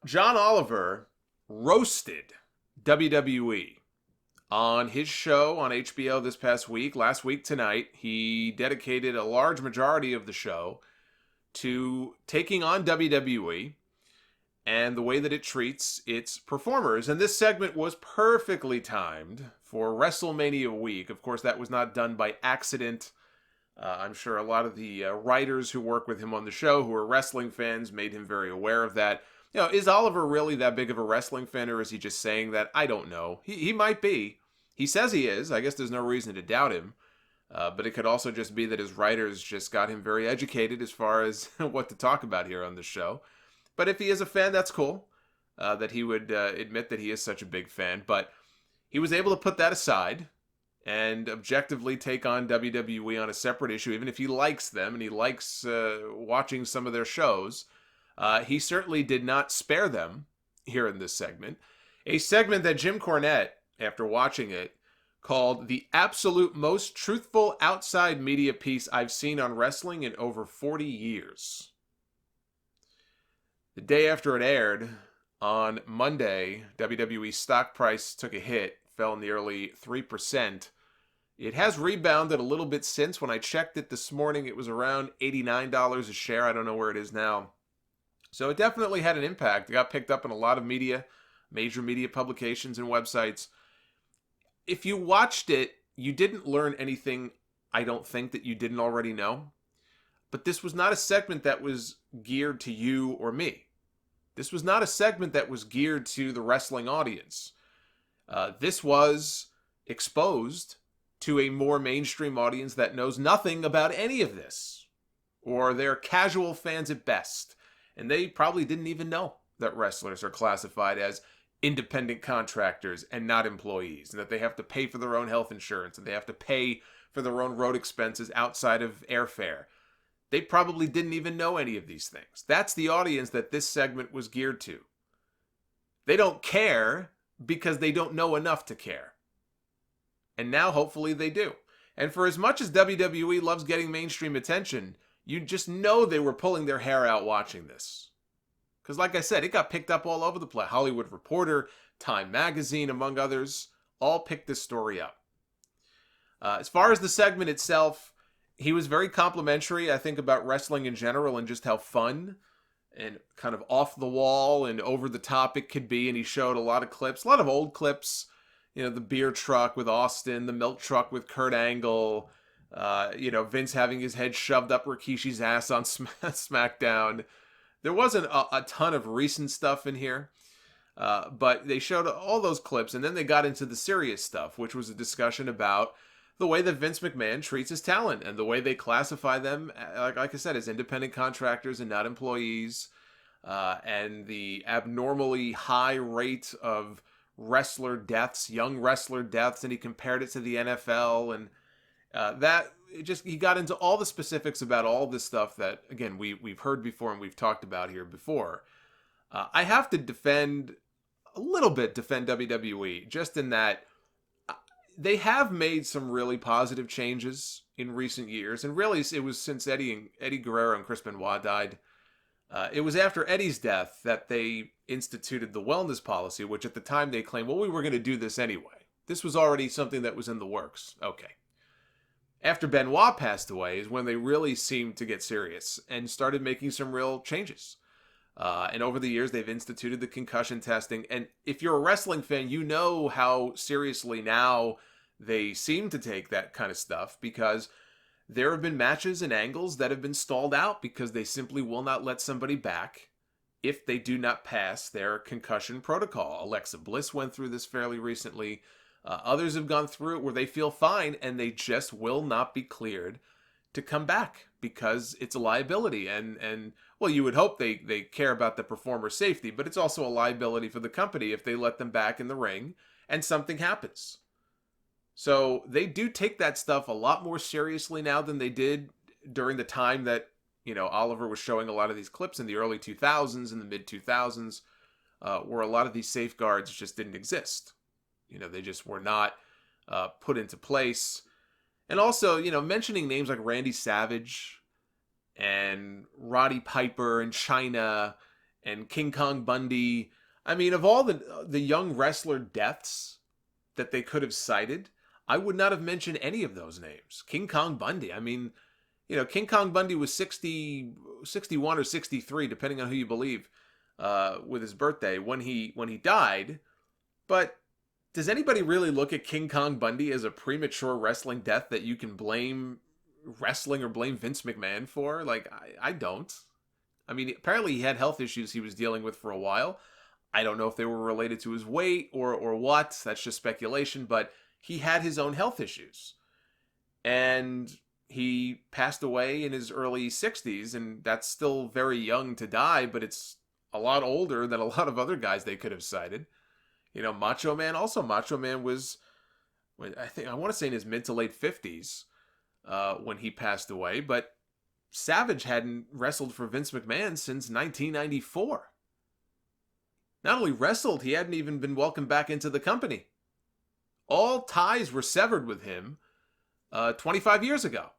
John Oliver roasted WWE on his show on HBO this past week. Last week tonight, he dedicated a large majority of the show to taking on WWE and the way that it treats its performers. And this segment was perfectly timed for Wrestlemania week. Of course, that was not done by accident. I'm sure a lot of the writers who work with him on the show, who are wrestling fans, made him very aware of that. You know, is Oliver really that big of a wrestling fan, or is he just saying that? I don't know. He might be. He says he is. I guess there's no reason to doubt him. But it could also just be that his writers just got him very educated as far as what to talk about here on the show. But if he is a fan, that's cool. That he would admit that he is such a big fan. But he was able to put that aside and objectively take on WWE on a separate issue, even if he likes them and he likes watching some of their shows. He certainly did not spare them here in this segment. A segment that Jim Cornette, after watching it, called the absolute most truthful outside media piece I've seen on wrestling in over 40 years. The day after it aired, on Monday, WWE's stock price took a hit, fell nearly 3%. It has rebounded a little bit since. When I checked it this morning, it was around $89 a share. I don't know where it is now. So it definitely had an impact. It got picked up in a lot of media, major media publications and websites. If you watched it, you didn't learn anything, I don't think, that you didn't already know. But this was not a segment that was geared to you or me. This was not a segment that was geared to the wrestling audience. This was exposed to a more mainstream audience that knows nothing about any of this, or they're casual fans at best, and they probably didn't even know that wrestlers are classified as independent contractors and not employees, and that they have to pay for their own health insurance, and they have to pay for their own road expenses outside of airfare. They probably didn't even know any of these things. That's the audience that this segment was geared to. They don't care because they don't know enough to care. And now, hopefully, they do. And for as much as WWE loves getting mainstream attention, you just know they were pulling their hair out watching this. Because like I said, it got picked up all over the place. Hollywood Reporter, Time Magazine, among others, all picked this story up. As far as the segment itself, he was very complimentary, I think, about wrestling in general and just how fun and kind of off the wall and over the top it could be. And he showed a lot of clips, a lot of old clips. You know, the beer truck with Austin, the milk truck with Kurt Angle, Vince having his head shoved up Rikishi's ass on SmackDown. There wasn't a ton of recent stuff in here, but they showed all those clips, and then they got into the serious stuff, which was a discussion about the way that Vince McMahon treats his talent and the way they classify them, like I said, as independent contractors and not employees, and the abnormally high rate of wrestler deaths, young wrestler deaths, and he compared it to the NFL, and he got into all the specifics about all this stuff that, again, we've heard before and we've talked about here before. I have to defend WWE, just in that they have made some really positive changes in recent years, and really it was since Eddie Guerrero and Chris Benoit died. It was after Eddie's death that they instituted the wellness policy, which at the time they claimed, well, we were going to do this anyway. This was already something that was in the works. Okay. After Benoit passed away is when they really seemed to get serious and started making some real changes. And over the years, they've instituted the concussion testing. And if you're a wrestling fan, you know how seriously now they seem to take that kind of stuff, because there have been matches and angles that have been stalled out because they simply will not let somebody back if they do not pass their concussion protocol. Alexa Bliss went through this fairly recently. Others have gone through it where they feel fine and they just will not be cleared to come back because it's a liability. And well, you would hope they care about the performer's safety, but it's also a liability for the company if they let them back in the ring and something happens. So they do take that stuff a lot more seriously now than they did during the time that, Oliver was showing a lot of these clips in the early 2000s and the mid 2000s, where a lot of these safeguards just didn't exist. They just were not put into place. And also, mentioning names like Randy Savage and Roddy Piper and Chyna and King Kong Bundy. I mean, of all the young wrestler deaths that they could have cited, I would not have mentioned any of those names. King Kong Bundy. I mean, King Kong Bundy was 61 or 63, depending on who you believe, with his birthday when he died. But does anybody really look at King Kong Bundy as a premature wrestling death that you can blame wrestling or blame Vince McMahon for? Like, I don't. I mean, apparently he had health issues he was dealing with for a while. I don't know if they were related to his weight or what. That's just speculation. But he had his own health issues. And he passed away in his early 60s. And that's still very young to die. But it's a lot older than a lot of other guys they could have cited. Macho Man. Also, Macho Man was, I want to say in his mid to late 50s when he passed away. But Savage hadn't wrestled for Vince McMahon since 1994. Not only wrestled, he hadn't even been welcomed back into the company. All ties were severed with him 25 years ago.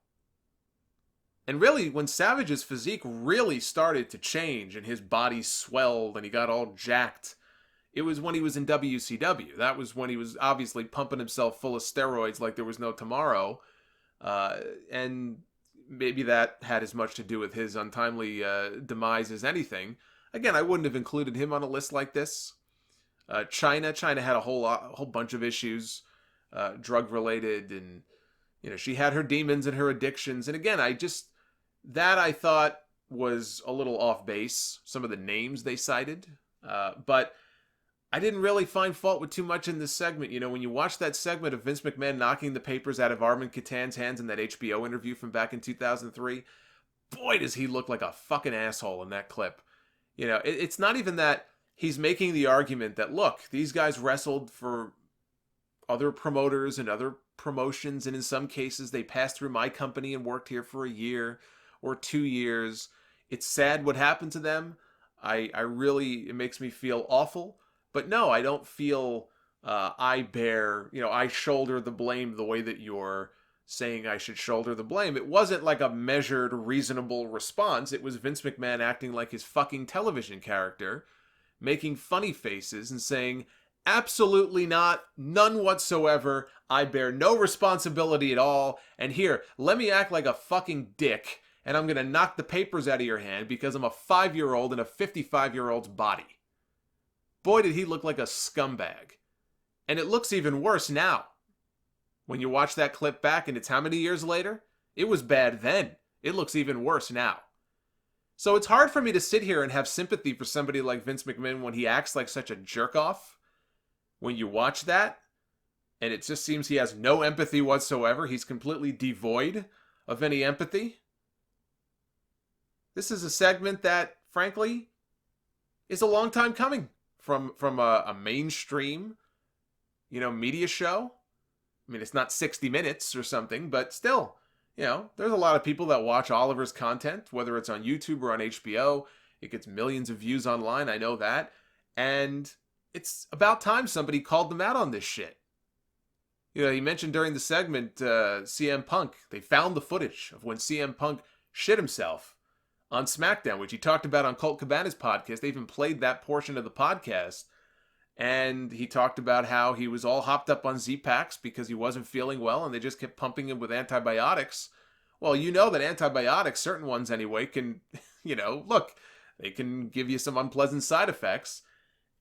And really, when Savage's physique really started to change and his body swelled and he got all jacked, it was when he was in WCW. That was when he was obviously pumping himself full of steroids like there was no tomorrow. And maybe that had as much to do with his untimely demise as anything. Again, I wouldn't have included him on a list like this. China had a whole bunch of issues, drug related, and she had her demons and her addictions. And again, I thought was a little off base. Some of the names they cited, but I didn't really find fault with too much in this segment. When you watch that segment of Vince McMahon knocking the papers out of Armin Katan's hands in that HBO interview from back in 2003, boy, does he look like a fucking asshole in that clip. It's not even that he's making the argument that, look, these guys wrestled for other promoters and other promotions, and in some cases they passed through my company and worked here for a year or 2 years. It's sad what happened to them. It makes me feel awful. But no, I don't feel I shoulder the blame the way that you're saying I should shoulder the blame. It wasn't like a measured, reasonable response. It was Vince McMahon acting like his fucking television character, making funny faces and saying, absolutely not, none whatsoever. I bear no responsibility at all. And here, let me act like a fucking dick, and I'm going to knock the papers out of your hand because I'm a 5-year-old in a 55-year-old's body. Boy, did he look like a scumbag. And it looks even worse now. When you watch that clip back and it's how many years later? It was bad then. It looks even worse now. So it's hard for me to sit here and have sympathy for somebody like Vince McMahon when he acts like such a jerk-off. When you watch that, and it just seems he has no empathy whatsoever. He's completely devoid of any empathy. This is a segment that, frankly, is a long time coming from a mainstream, media show. I mean, it's not 60 Minutes or something, but still, there's a lot of people that watch Oliver's content, whether it's on YouTube or on HBO. It gets millions of views online, I know that. And it's about time somebody called them out on this shit. He mentioned during the segment CM Punk. They found the footage of when CM Punk shit himself on SmackDown, which he talked about on Colt Cabana's podcast. They even played that portion of the podcast. And he talked about how he was all hopped up on Z-Packs because he wasn't feeling well, and they just kept pumping him with antibiotics. Well, that antibiotics, certain ones anyway, can, look, they can give you some unpleasant side effects.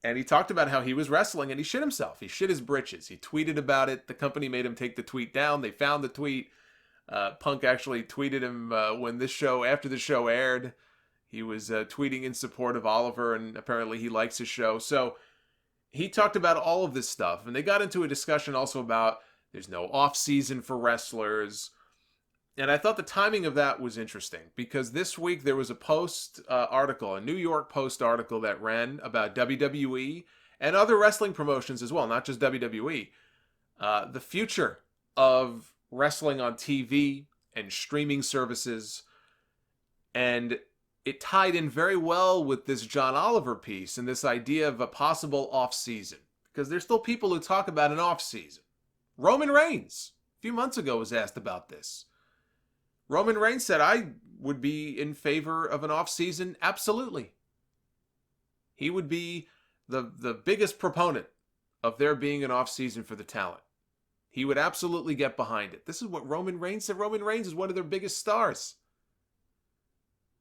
And he talked about how he was wrestling and he shit himself. He shit his britches. He tweeted about it. The company made him take the tweet down. They found the tweet. Punk actually tweeted him after the show aired. He was tweeting in support of Oliver, and apparently he likes his show. So he talked about all of this stuff, and they got into a discussion also about there's no off-season for wrestlers. And I thought the timing of that was interesting because this week there was a a New York Post article that ran about WWE and other wrestling promotions as well, not just WWE. The future of wrestling on TV and streaming services. And it tied in very well with this John Oliver piece and this idea of a possible off-season. Because there's still people who talk about an off-season. Roman Reigns, a few months ago, was asked about this. Roman Reigns said, I would be in favor of an off-season, absolutely. He would be the biggest proponent of there being an offseason for the talent. He would absolutely get behind it. This is what Roman Reigns said. Roman Reigns is one of their biggest stars.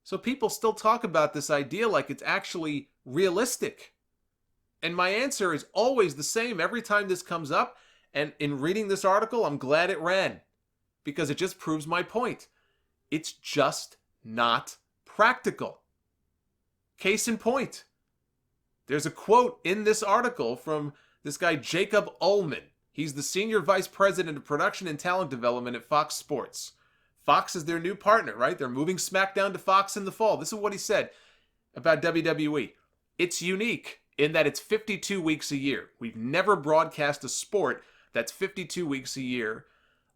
So people still talk about this idea like it's actually realistic. And my answer is always the same every time this comes up. And in reading this article, I'm glad it ran, because it just proves my point. It's just not practical. Case in point, there's a quote in this article from this guy, Jacob Ullman. He's the Senior Vice President of Production and Talent Development at Fox Sports. Fox is their new partner, right? They're moving SmackDown to Fox in the fall. This is what he said about WWE. It's unique in that it's 52 weeks a year. We've never broadcast a sport that's 52 weeks a year.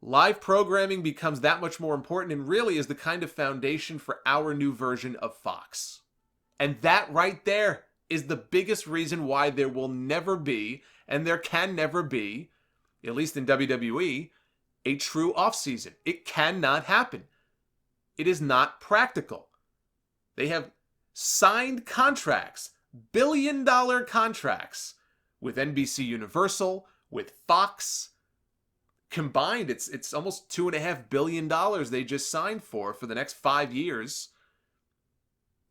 Live programming becomes that much more important and really is the kind of foundation for our new version of Fox. And that right there is the biggest reason why there will never be, and there can never be, at least in WWE, a true offseason. It cannot happen. It is not practical. They have signed contracts, billion-dollar contracts, with NBC Universal, with Fox. Combined, it's almost $2.5 billion they just signed for the next 5 years,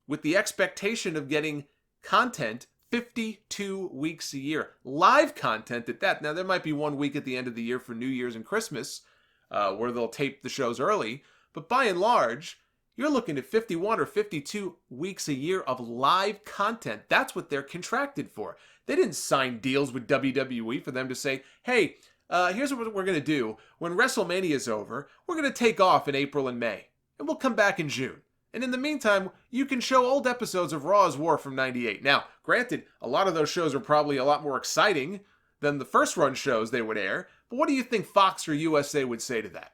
with the expectation of getting content 52 weeks a year. Live content at that. Now, there might be 1 week at the end of the year for New Year's and Christmas where they'll tape the shows early. But by and large, you're looking at 51 or 52 weeks a year of live content. That's what they're contracted for. They didn't sign deals with WWE for them to say, hey, here's what we're going to do. When WrestleMania is over, we're going to take off in April and May. And we'll come back in June. And in the meantime, you can show old episodes of Raw's War from '98. Now, granted, a lot of those shows are probably a lot more exciting than the first run shows they would air. But what do you think Fox or USA would say to that?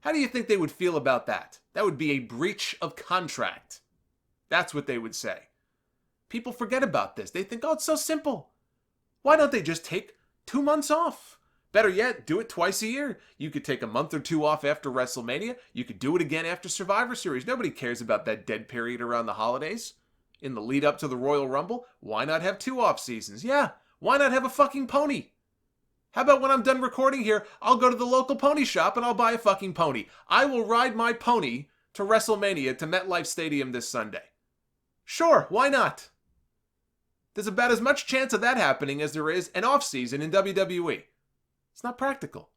How do you think they would feel about that? That would be a breach of contract. That's what they would say. People forget about this. They think, oh, it's so simple. Why don't they just take 2 months off? Better yet, do it twice a year. You could take a month or two off after WrestleMania. You could do it again after Survivor Series. Nobody cares about that dead period around the holidays. In the lead up to the Royal Rumble, why not have 2 off seasons? Yeah, why not have a fucking pony? How about when I'm done recording here, I'll go to the local pony shop and I'll buy a fucking pony. I will ride my pony to WrestleMania to MetLife Stadium this Sunday. Sure, why not? There's about as much chance of that happening as there is an off season in WWE. It's not practical.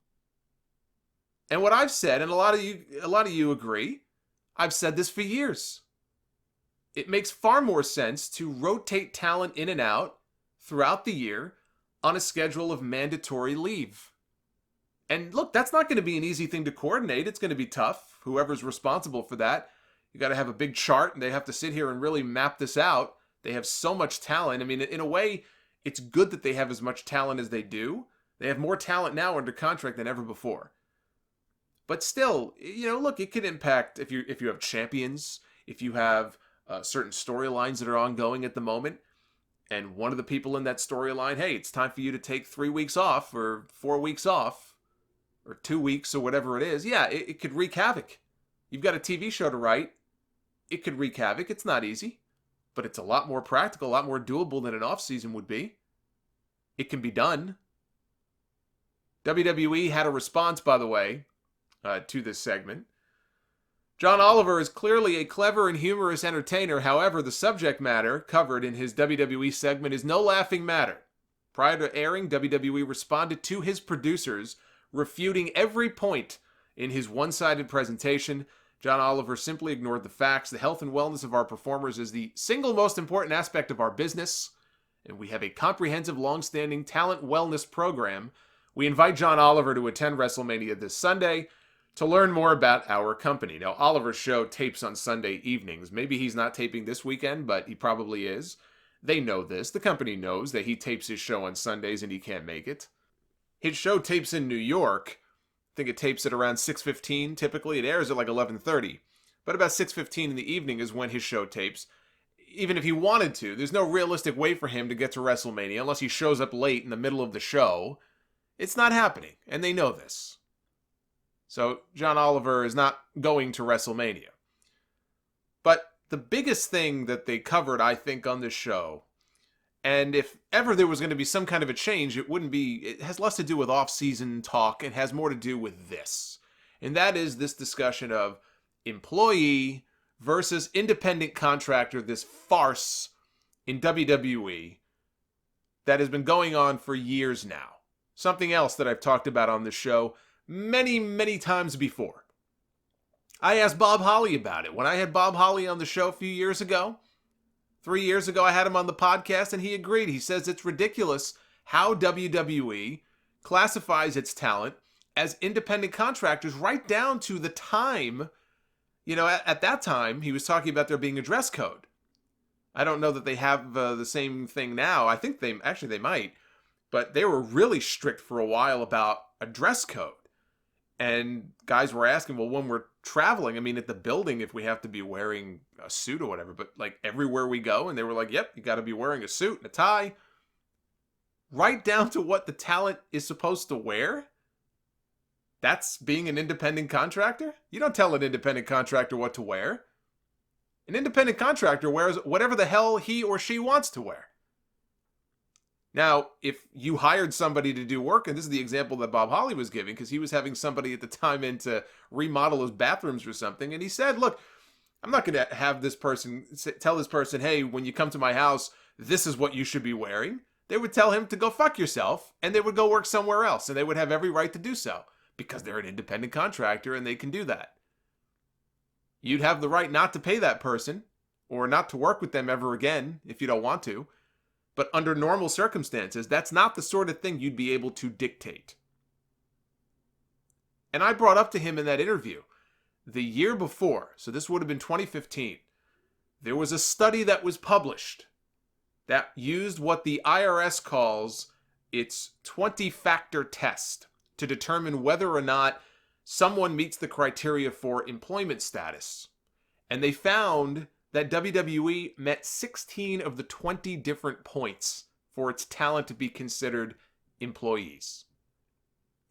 And what I've said, and a lot of you agree, I've said this for years. It makes far more sense to rotate talent in and out throughout the year on a schedule of mandatory leave. And look, that's not going to be an easy thing to coordinate. It's going to be tough. Whoever's responsible for that, you got to have a big chart and they have to sit here and really map this out. They have so much talent. I mean, in a way, it's good that they have as much talent as they do. They have more talent now under contract than ever before. But still, look, it can impact if you have champions, if you have certain storylines that are ongoing at the moment, and one of the people in that storyline, hey, it's time for you to take 3 weeks off or 4 weeks off or 2 weeks or whatever it is. Yeah, it could wreak havoc. You've got a TV show to write. It could wreak havoc. It's not easy, but it's a lot more practical, a lot more doable than an off season would be. It can be done. WWE had a response, by the way, to this segment. John Oliver is clearly a clever and humorous entertainer. However, the subject matter covered in his WWE segment is no laughing matter. Prior to airing, WWE responded to his producers, refuting every point in his one-sided presentation. John Oliver simply ignored the facts. The health and wellness of our performers is the single most important aspect of our business, and we have a comprehensive, long-standing talent wellness program. We invite John Oliver to attend WrestleMania this Sunday to learn more about our company. Now, Oliver's show tapes on Sunday evenings. Maybe he's not taping this weekend, but he probably is. They know this. The company knows that he tapes his show on Sundays and he can't make it. His show tapes in New York. I think it tapes at around 6:15. Typically, it airs at like 11:30. But about 6:15 in the evening is when his show tapes. Even if he wanted to, there's no realistic way for him to get to WrestleMania unless he shows up late in the middle of the show. It's not happening, and they know this. So John Oliver is not going to WrestleMania. But the biggest thing that they covered, I think, on this show, and if ever there was going to be some kind of a change, it has less to do with off-season talk. It has more to do with this. And that is this discussion of employee versus independent contractor, this farce in WWE that has been going on for years now. Something else that I've talked about on this show many, many times before. I asked Bob Holly about it. When I had Bob Holly on the show a few years ago, 3 years ago, I had him on the podcast, and he agreed. He says it's ridiculous how WWE classifies its talent as independent contractors right down to the time. You know, at that time, he was talking about there being a dress code. I don't know that they have the same thing now. I think they might. But they were really strict for a while about a dress code. And guys were asking, well, when we're traveling, I mean, at the building, if we have to be wearing a suit or whatever, but like everywhere we go, and they were like, yep, you got to be wearing a suit and a tie. Right down to what the talent is supposed to wear. That's being an independent contractor? You don't tell an independent contractor what to wear. An independent contractor wears whatever the hell he or she wants to wear. Now, if you hired somebody to do work, and this is the example that Bob Holly was giving, because he was having somebody at the time in to remodel his bathrooms or something, and he said, look, I'm not going to have this person tell this person, hey, when you come to my house, this is what you should be wearing. They would tell him to go fuck yourself, and they would go work somewhere else, and they would have every right to do so, because they're an independent contractor and they can do that. You'd have the right not to pay that person, or not to work with them ever again if you don't want to. But under normal circumstances, that's not the sort of thing you'd be able to dictate. And I brought up to him in that interview, the year before, so this would have been 2015, there was a study that was published that used what the IRS calls its 20-factor test to determine whether or not someone meets the criteria for employment status. And they found that WWE met 16 of the 20 different points for its talent to be considered employees.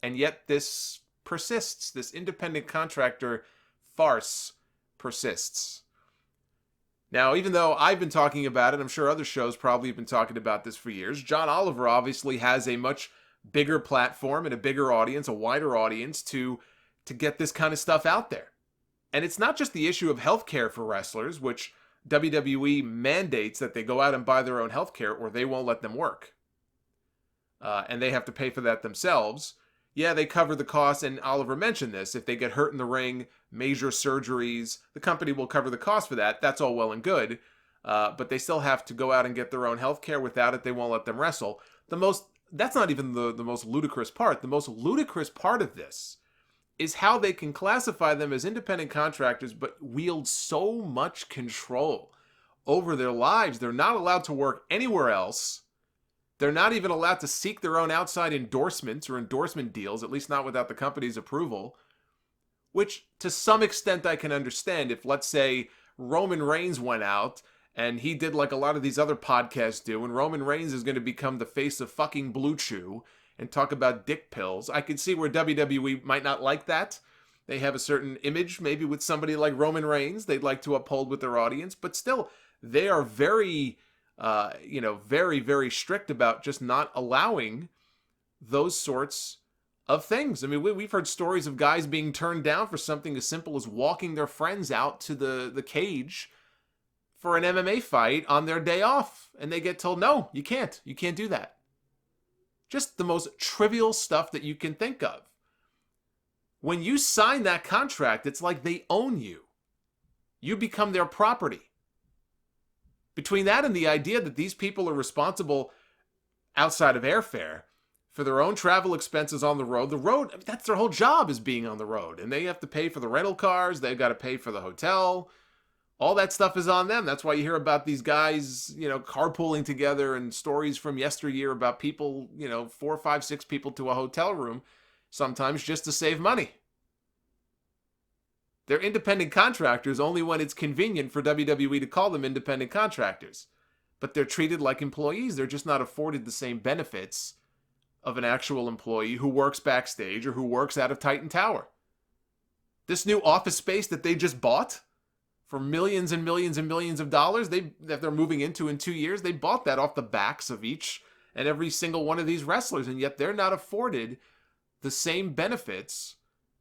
And yet this persists. This independent contractor farce persists. Now, even though I've been talking about it, I'm sure other shows probably have been talking about this for years, John Oliver obviously has a much bigger platform and a bigger audience, a wider audience to get this kind of stuff out there. And it's not just the issue of healthcare for wrestlers, which WWE mandates that they go out and buy their own healthcare or they won't let them work. And they have to pay for that themselves. Yeah, they cover the costs, and Oliver mentioned this. If they get hurt in the ring, major surgeries, the company will cover the cost for that. That's all well and good. But they still have to go out and get their own healthcare. Without it, they won't let them wrestle. That's not even the most ludicrous part. The most ludicrous part of this is how they can classify them as independent contractors but wield so much control over their lives. They're not allowed to work anywhere else. They're not even allowed to seek their own outside endorsements or endorsement deals, at least not without the company's approval, which to some extent I can understand. If, let's say, Roman Reigns went out and he did like a lot of these other podcasts do, and Roman Reigns is going to become the face of fucking Blue Chew and talk about dick pills, I could see where WWE might not like that. They have a certain image, maybe with somebody like Roman Reigns, they'd like to uphold with their audience, but still, they are very, very, very strict about just not allowing those sorts of things. I mean, we've heard stories of guys being turned down for something as simple as walking their friends out to the cage for an MMA fight on their day off, and they get told, no, you can't do that. Just the most trivial stuff that you can think of. When you sign that contract, it's like they own you. You become their property. Between that and the idea that these people are responsible outside of airfare for their own travel expenses on the road, that's their whole job, is being on the road. And they have to pay for the rental cars. They've got to pay for the hotel. All that stuff is on them. That's why you hear about these guys, carpooling together, and stories from yesteryear about people, 4, 5, 6 people to a hotel room, sometimes just to save money. They're independent contractors only when it's convenient for WWE to call them independent contractors. But they're treated like employees. They're just not afforded the same benefits of an actual employee who works backstage or who works out of Titan Tower. This new office space that they just bought for millions and millions and millions of dollars that they're moving into in 2 years. They bought that off the backs of each and every single one of these wrestlers, and yet they're not afforded the same benefits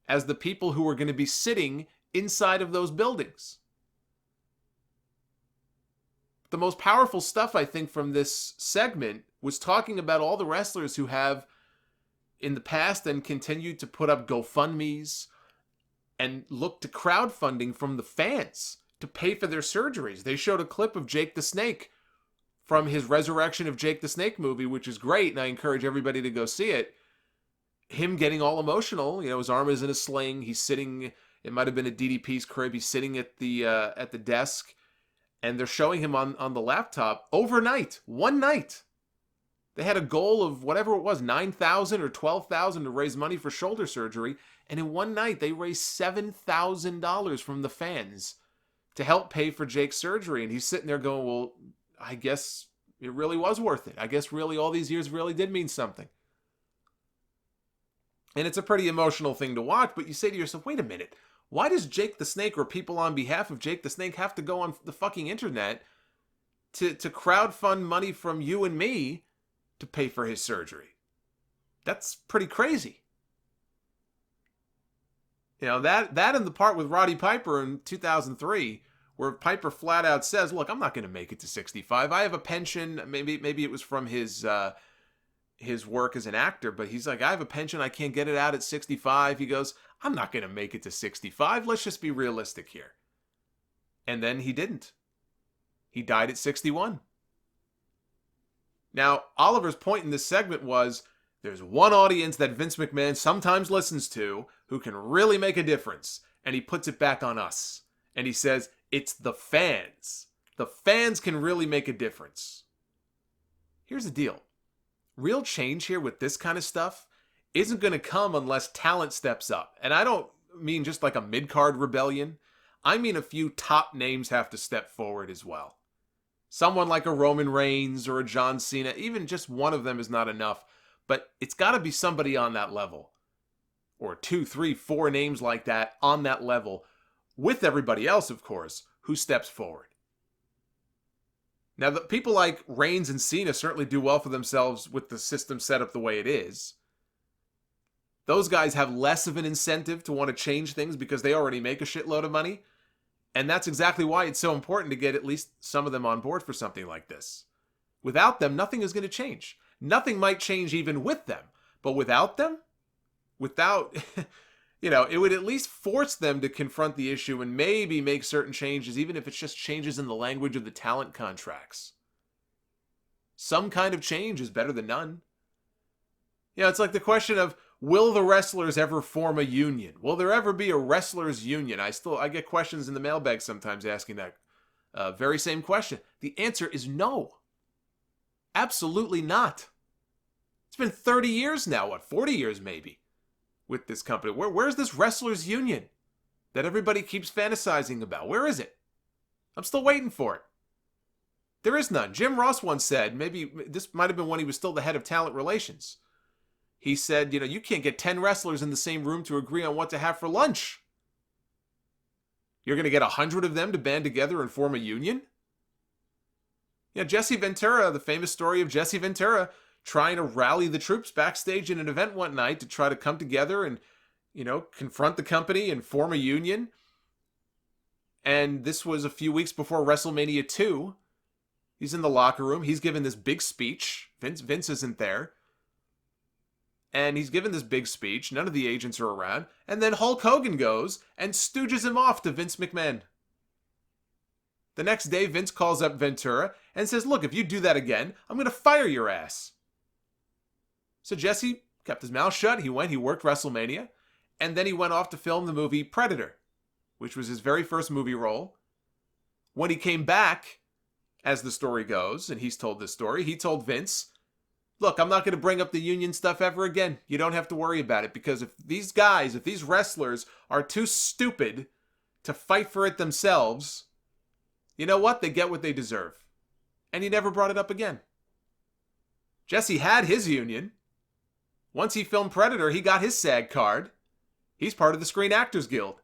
as the people who are going to be sitting inside of those buildings. The most powerful stuff, I think, from this segment was talking about all the wrestlers who have in the past and continued to put up GoFundMes and look to crowdfunding from the fans to pay for their surgeries. They showed a clip of Jake the Snake from his Resurrection of Jake the Snake movie, which is great, and I encourage everybody to go see it. Him getting all emotional, his arm is in a sling. He's sitting, it might have been at DDP's crib. He's sitting at the desk, and they're showing him on the laptop overnight, one night. They had a goal of whatever it was, $9,000 or $12,000 to raise money for shoulder surgery. And in one night, they raised $7,000 from the fans to help pay for Jake's surgery. And he's sitting there going, well, I guess it really was worth it. I guess really all these years really did mean something. And it's a pretty emotional thing to watch. But you say to yourself, wait a minute. Why does Jake the Snake or people on behalf of Jake the Snake have to go on the fucking internet to crowdfund money from you and me to pay for his surgery? That's pretty crazy. That and the part with Roddy Piper in 2003, where Piper flat out says, look, I'm not going to make it to 65. I have a pension. Maybe it was from his work as an actor, but he's like, I have a pension. I can't get it out at 65. He goes, I'm not going to make it to 65. Let's just be realistic here. And then he didn't. He died at 61. Now, Oliver's point in this segment was, there's one audience that Vince McMahon sometimes listens to who can really make a difference, and he puts it back on us. And he says, it's the fans. The fans can really make a difference. Here's the deal. Real change here with this kind of stuff isn't going to come unless talent steps up. And I don't mean just like a mid-card rebellion. I mean a few top names have to step forward as well. Someone like a Roman Reigns or a John Cena, even just one of them is not enough. But it's got to be somebody on that level. Or 2, 3, 4 names like that on that level. With everybody else, of course, who steps forward. Now, the people like Reigns and Cena certainly do well for themselves with the system set up the way it is. Those guys have less of an incentive to want to change things because they already make a shitload of money. And that's exactly why it's so important to get at least some of them on board for something like this. Without them, nothing is going to change. Nothing might change even with them. But without them, it would at least force them to confront the issue and maybe make certain changes, even if it's just changes in the language of the talent contracts. Some kind of change is better than none. It's like the question of, will the wrestlers ever form a union? Will there ever be a wrestlers union? I get questions in the mailbag sometimes asking that very same question. The answer is no. Absolutely not. It's been 30 years now, 40 years maybe, with this company. Where's this wrestlers union that everybody keeps fantasizing about? Where is it? I'm still waiting for it. There is none. Jim Ross once said, maybe this might have been when he was still the head of talent relations. He said, you can't get 10 wrestlers in the same room to agree on what to have for lunch. You're going to get 100 of them to band together and form a union? Jesse Ventura, the famous story of Jesse Ventura trying to rally the troops backstage in an event one night to try to come together and, confront the company and form a union. And this was a few weeks before WrestleMania 2. He's in the locker room. He's given this big speech. Vince isn't there. And he's given this big speech. None of the agents are around. And then Hulk Hogan goes and stooges him off to Vince McMahon. The next day, Vince calls up Ventura and says, look, if you do that again, I'm going to fire your ass. So Jesse kept his mouth shut. He worked WrestleMania. And then he went off to film the movie Predator, which was his very first movie role. When he came back, as the story goes, and he's told this story, he told Vince, look, I'm not going to bring up the union stuff ever again. You don't have to worry about it, because if these wrestlers are too stupid to fight for it themselves, you know what? They get what they deserve. And he never brought it up again. Jesse had his union. Once he filmed Predator, he got his SAG card. He's part of the Screen Actors Guild.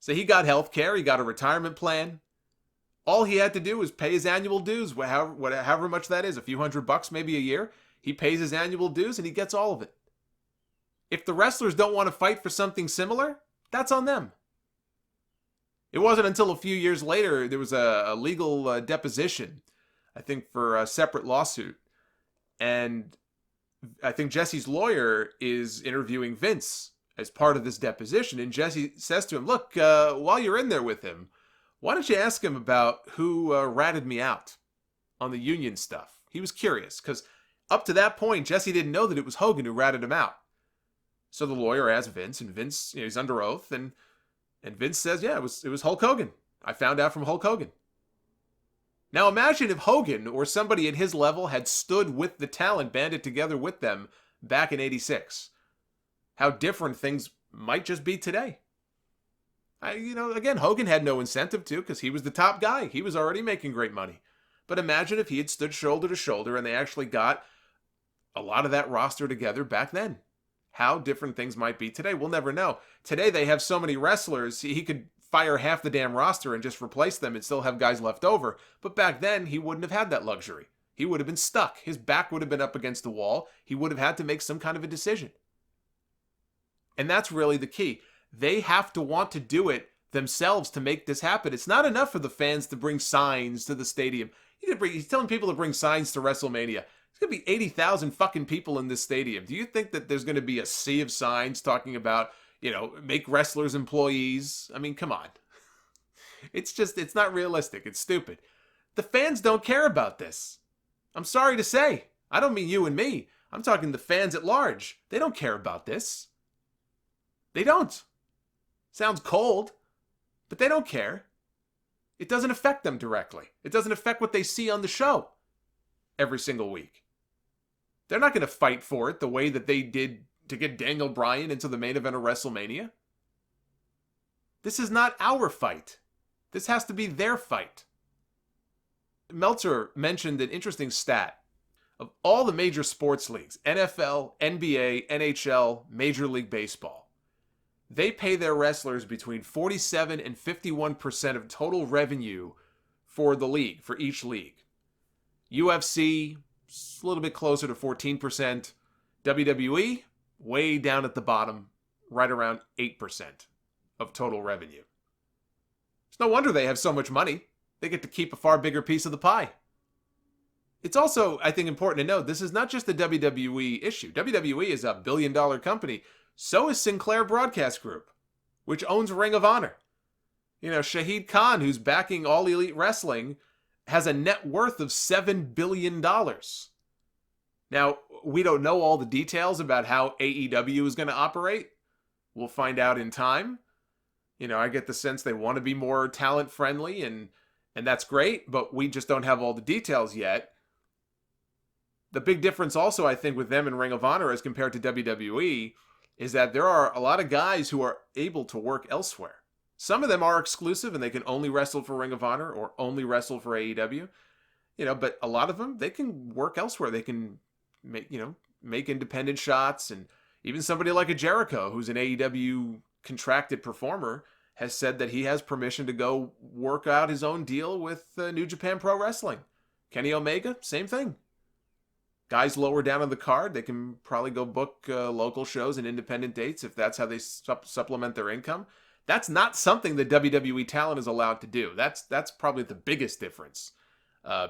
So he got health care, he got a retirement plan. All he had to do was pay his annual dues, however much that is, a few $100 maybe a year. He pays his annual dues and he gets all of it. If the wrestlers don't want to fight for something similar, that's on them. It wasn't until a few years later there was a legal deposition, I think for a separate lawsuit. And I think Jesse's lawyer is interviewing Vince as part of this deposition. And Jesse says to him, look, while you're in there with him, why don't you ask him about who ratted me out on the union stuff? He was curious because up to that point, Jesse didn't know that it was Hogan who ratted him out. So the lawyer asked Vince, and Vince, he's under oath, and Vince says, yeah, it was Hulk Hogan. I found out from Hulk Hogan. Now imagine if Hogan or somebody at his level had stood with the talent, banded together with them back in '86. How different things might just be today. Again, Hogan had no incentive to because he was the top guy. He was already making great money. But imagine if he had stood shoulder to shoulder and they actually got a lot of that roster together back then. How different things might be today, we'll never know. Today they have so many wrestlers, he could fire half the damn roster and just replace them and still have guys left over. But back then, he wouldn't have had that luxury. He would have been stuck. His back would have been up against the wall. He would have had to make some kind of a decision. And that's really the key. They have to want to do it themselves to make this happen. It's not enough for the fans to bring signs to the stadium. He's telling people to bring signs to Wrestlemania. There's going to be 80,000 fucking people in this stadium. Do you think that there's going to be a sea of signs talking about, make wrestlers employees? I mean, come on. It's not realistic. It's stupid. The fans don't care about this. I'm sorry to say. I don't mean you and me. I'm talking the fans at large. They don't care about this. They don't. Sounds cold, but they don't care. It doesn't affect them directly. It doesn't affect what they see on the show every single week. They're not going to fight for it the way that they did to get Daniel Bryan into the main event of WrestleMania. This is not our fight. This has to be their fight. Meltzer mentioned an interesting stat. Of all the major sports leagues, NFL, NBA, NHL, Major League Baseball, they pay their wrestlers between 47 and 51% of total revenue for the league, for each league. UFC, a little bit closer to 14%. WWE, way down at the bottom, right around 8% of total revenue. It's no wonder they have so much money. They get to keep a far bigger piece of the pie. It's also, I think, important to note, this is not just the WWE issue. WWE is a billion-dollar company. So is Sinclair Broadcast Group, which owns Ring of Honor. Shahid Khan, who's backing All Elite Wrestling, has a net worth of $7 billion. Now, we don't know all the details about how AEW is going to operate. We'll find out in time. I get the sense they want to be more talent-friendly, and that's great, but we just don't have all the details yet. The big difference also, I think, with them and Ring of Honor as compared to WWE is that there are a lot of guys who are able to work elsewhere. Some of them are exclusive and they can only wrestle for Ring of Honor or only wrestle for AEW. But a lot of them, they can work elsewhere. They can make independent shots. And even somebody like a Jericho, who's an AEW contracted performer, has said that he has permission to go work out his own deal with New Japan Pro Wrestling. Kenny Omega, same thing. Guys lower down on the card, they can probably go book local shows and independent dates if that's how they supplement their income. That's not something that WWE talent is allowed to do. That's probably the biggest difference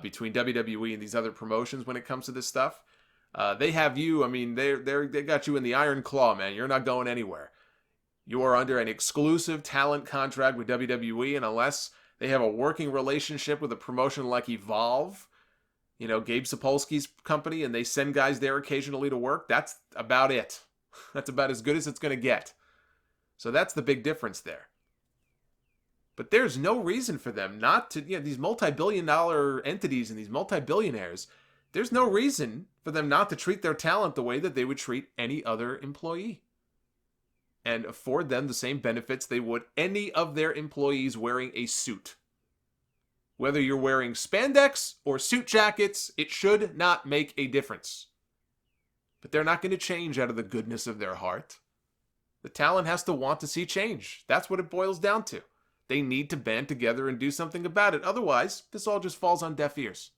between WWE and these other promotions when it comes to this stuff. They have you, they got you in the iron claw, man. You're not going anywhere. You are under an exclusive talent contract with WWE, and unless they have a working relationship with a promotion like Evolve, Gabe Sapolsky's company, and they send guys there occasionally to work, that's about it. That's about as good as it's going to get. So that's the big difference there. But there's no reason for them not to, these multi-billion-dollar entities and these multi-billionaires, there's no reason for them not to treat their talent the way that they would treat any other employee and afford them the same benefits they would any of their employees wearing a suit. Whether you're wearing spandex or suit jackets, it should not make a difference. But they're not going to change out of the goodness of their heart. The talent has to want to see change. That's what it boils down to. They need to band together and do something about it. Otherwise, this all just falls on deaf ears.